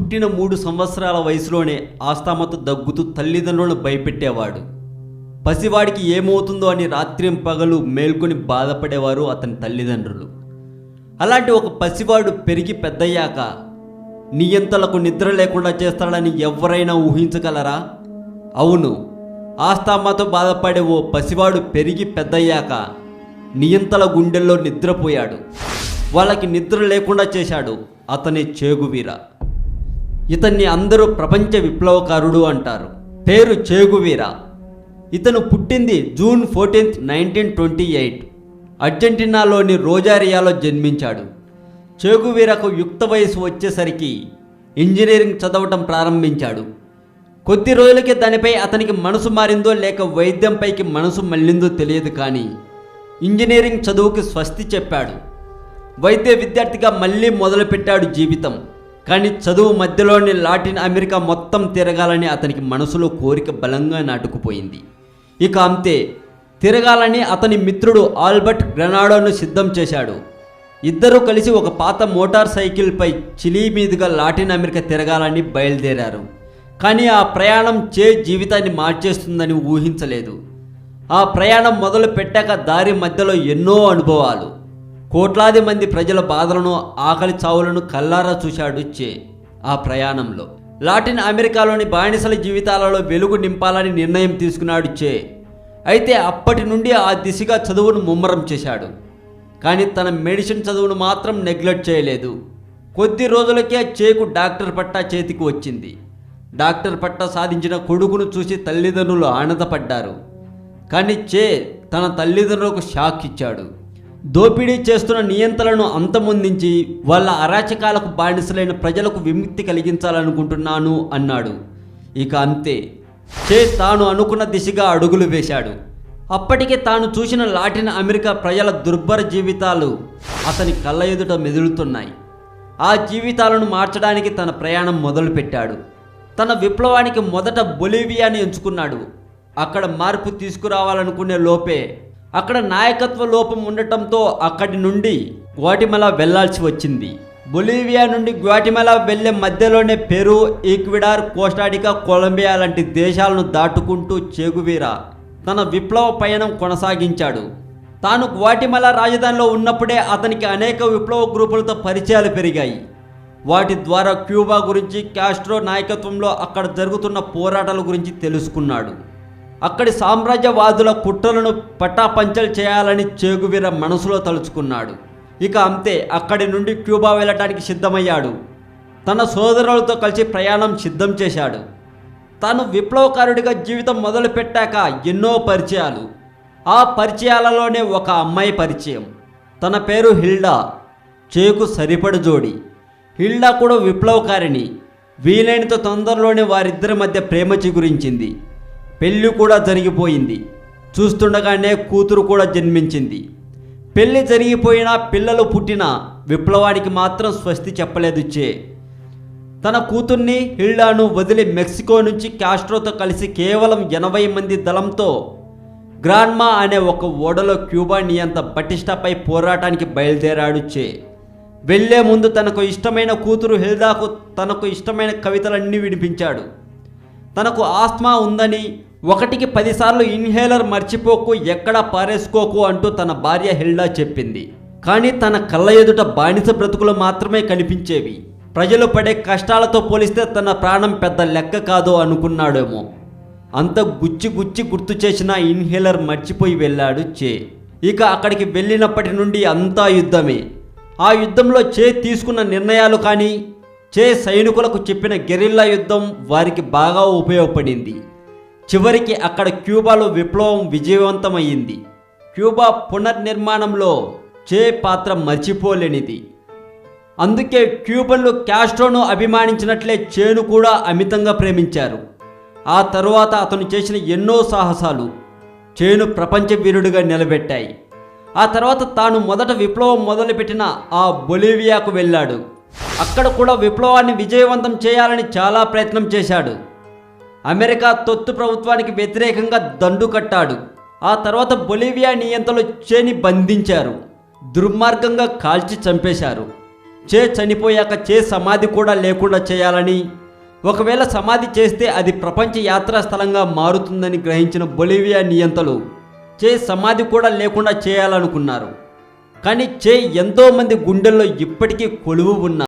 పుట్టిన 3 సంవత్సరాల వయసులోనే ఆస్తమాతో దగ్గుతూ తల్లిదండ్రులను భయపెట్టేవాడు. పసివాడికి ఏమవుతుందో అని రాత్రింపగలు మేల్కొని బాధపడేవారు అతని తల్లిదండ్రులు. అలాంటి ఒక పసివాడు పెరిగి పెద్దయ్యాక నియంతలకు నిద్ర లేకుండా చేస్తాడని ఎవరైనా ఊహించగలరా? అవును, ఆస్తమాతో బాధపడే ఓ పసివాడు పెరిగి పెద్దయ్యాక నియంతల గుండెల్లో నిద్రపోయాడు. వాళ్ళకి నిద్ర లేకుండా చేశాడు అతని చేగువీర. ఇతన్ని అందరూ ప్రపంచ విప్లవకారుడు అంటారు. పేరు చేగువీర. ఇతను పుట్టింది జూన్ 14, 1928 అర్జెంటీనాలోని రోజారియాలో జన్మించాడు. చేగువీరకు యుక్త వయసు వచ్చేసరికి ఇంజనీరింగ్ చదవటం ప్రారంభించాడు. కొద్ది రోజులకే దానిపై అతనికి మనసు మారిందో లేక వైద్యంపైకి మనసు మళ్ళిందో తెలియదు, కానీ ఇంజనీరింగ్ చదువుకి స్వస్తి చెప్పాడు. వైద్య విద్యార్థిగా మళ్ళీ మొదలుపెట్టాడు జీవితం. కానీ చదువు మధ్యలోని లాటిన్ అమెరికా మొత్తం తిరగాలని అతనికి మనసులో కోరిక బలంగా నాటుకుపోయింది. ఇక అంతే, తిరగాలని అతని మిత్రుడు ఆల్బర్ట్ గ్రెనాడోను సిద్ధం చేశాడు. ఇద్దరూ కలిసి ఒక పాత మోటార్ సైకిల్పై చిలీ మీదుగా లాటిన్ అమెరికా తిరగాలని బయలుదేరారు. కానీ ఆ ప్రయాణం జీవితాన్ని మార్చేస్తుందని ఊహించలేదు. ఆ ప్రయాణం మొదలు పెట్టాక దారి మధ్యలో ఎన్నో అనుభవాలు, కోట్లాది మంది ప్రజల బాధలను, ఆకలి చావులను కల్లారా చూశాడు ఆ ప్రయాణంలో. లాటిన్ అమెరికాలోని బానిసల జీవితాలలో వెలుగు నింపాలని నిర్ణయం తీసుకున్నాడు అయితే అప్పటి నుండి ఆ దిశగా చదువును ముమ్మరం చేశాడు. కానీ తన మెడిసిన్ చదువును మాత్రం నెగ్లెక్ట్ చేయలేదు. కొద్ది రోజులకే చేకు డాక్టర్ పట్టా చేతికి వచ్చింది. డాక్టర్ పట్టా సాధించిన కొడుకును చూసి తల్లిదండ్రులు ఆనందపడ్డారు. కానీ తన తల్లిదండ్రులకు షాక్ ఇచ్చాడు. దోపిడీ చేస్తున్న నియంత్రణను అంతమొందించి వాళ్ళ అరాచకాలకు బానిసలైన ప్రజలకు విముక్తి కలిగించాలనుకుంటున్నాను అన్నాడు. ఇక అంతే, తాను అనుకున్న దిశగా అడుగులు వేశాడు. అప్పటికే తాను చూసిన లాటిన్ అమెరికా ప్రజల దుర్భర జీవితాలు అతని కళ్ళ ఎదుట మెదులుతున్నాయి. ఆ జీవితాలను మార్చడానికి తన ప్రయాణం మొదలుపెట్టాడు. తన విప్లవానికి మొదట బొలీవియాని ఎంచుకున్నాడు. అక్కడ మార్పు తీసుకురావాలనుకునే లోపే అక్కడ నాయకత్వ లోపం ఉండటంతో అక్కడి నుండి గ్వాటిమలా వెళ్లాల్సి వచ్చింది. బొలీవియా నుండి గ్వాటిమలా వెళ్లే మధ్యలోనే పెరు, ఈక్వెడార్, కోస్టారికా, కొలంబియా లాంటి దేశాలను దాటుకుంటూ చేగువీరా తన విప్లవ పయనం కొనసాగించాడు. తాను గ్వాటిమలా రాజధానిలో ఉన్నప్పుడే అతనికి అనేక విప్లవ గ్రూపులతో పరిచయాలు పెరిగాయి. వాటి ద్వారా క్యూబా గురించి, కాస్ట్రో నాయకత్వంలో అక్కడ జరుగుతున్న పోరాటాల గురించి తెలుసుకున్నాడు. అక్కడి సామ్రాజ్యవాదుల కుట్రలను పటాపంచలు చేయాలని చేగువీర మనసులో తలుచుకున్నాడు. ఇక అంతే, అక్కడి నుండి క్యూబా వెళ్ళటానికి సిద్ధమయ్యాడు. తన సోదరులతో కలిసి ప్రయాణం సిద్ధం చేశాడు. తాను విప్లవకారుడిగా జీవితం మొదలుపెట్టాక ఎన్నో పరిచయాలు. ఆ పరిచయాలలోనే ఒక అమ్మాయి పరిచయం. తన పేరు హిల్డా. చేకు సరిపడు జోడి. హిల్డా కూడా విప్లవకారిణి. వీలైనంత తొందరలోనే వారిద్దరి మధ్య ప్రేమ చిగురించింది. పెళ్ళి కూడా జరిగిపోయింది. చూస్తుండగానే కూతురు కూడా జన్మించింది. పెళ్ళి జరిగిపోయినా, పిల్లలు పుట్టినా విప్లవానికి మాత్రం స్వస్తి చెప్పలేదు తన కూతుర్ని హిల్డాను వదిలి మెక్సికో నుంచి కాస్ట్రోతో కలిసి కేవలం 80 మంది దళంతో గ్రాన్మా అనే ఒక ఓడలో క్యూబా నియంత బటిస్టాపై పోరాటానికి బయలుదేరాడు వెళ్లే ముందు తనకు ఇష్టమైన కూతురు హిల్డాకు తనకు ఇష్టమైన కవితలన్నీ వినిపించాడు. తనకు ఆస్మా ఉందని, 1కి 10 సార్లు ఇన్హేలర్ మర్చిపోకు, ఎక్కడా పారేసుకోకు అంటూ తన భార్య హిల్డా చెప్పింది. కానీ తన కళ్ళ ఎదుట బానిస బ్రతుకులు మాత్రమే కనిపించేవి. ప్రజలు పడే కష్టాలతో పోలిస్తే తన ప్రాణం పెద్ద లెక్క కాదు అనుకున్నాడేమో. అంత గుచ్చి గుర్తు చేసిన ఇన్హేలర్ మర్చిపోయి వెళ్ళాడు ఇక అక్కడికి వెళ్ళినప్పటి నుండి అంతా యుద్ధమే. ఆ యుద్ధంలో తీసుకున్న నిర్ణయాలు కానీ, సైనికులకు చెప్పిన గెరిల్లా యుద్ధం వారికి బాగా ఉపయోగపడింది. చివరికి అక్కడ క్యూబాలో విప్లవం విజయవంతమయ్యింది. క్యూబా పునర్నిర్మాణంలో పాత్ర మర్చిపోలేనిది. అందుకే క్యూబన్లు కాస్ట్రోను అభిమానించినట్లే చేను కూడా అమితంగా ప్రేమించారు. ఆ తరువాత అతను చేసిన ఎన్నో సాహసాలు చేను ప్రపంచ వీరుడిగా నిలబెట్టాయి. ఆ తర్వాత తాను మొదట విప్లవం మొదలుపెట్టిన ఆ బొలీవియాకు వెళ్ళాడు. అక్కడ కూడా విప్లవాన్ని విజయవంతం చేయాలని చాలా ప్రయత్నం చేశాడు. అమెరికా తొత్తు ప్రభుత్వానికి వ్యతిరేకంగా దండు కట్టాడు. ఆ తర్వాత బొలీవియా నియంతలో చేని బంధించారు. దుర్మార్గంగా కాల్చి చంపేశారు. చే చనిపోయాక చే సమాధి కూడా లేకుండా చేయాలని, ఒకవేళ సమాధి చేస్తే అది ప్రపంచ యాత్రా స్థలంగా మారుతుందని గ్రహించిన బొలివియా నియంతలు చే సమాధి కూడా లేకుండా చేయాలనుకున్నారు. కానీ చే ఎంతోమంది గుండెల్లో ఇప్పటికీ కొలువు ఉన్నారు.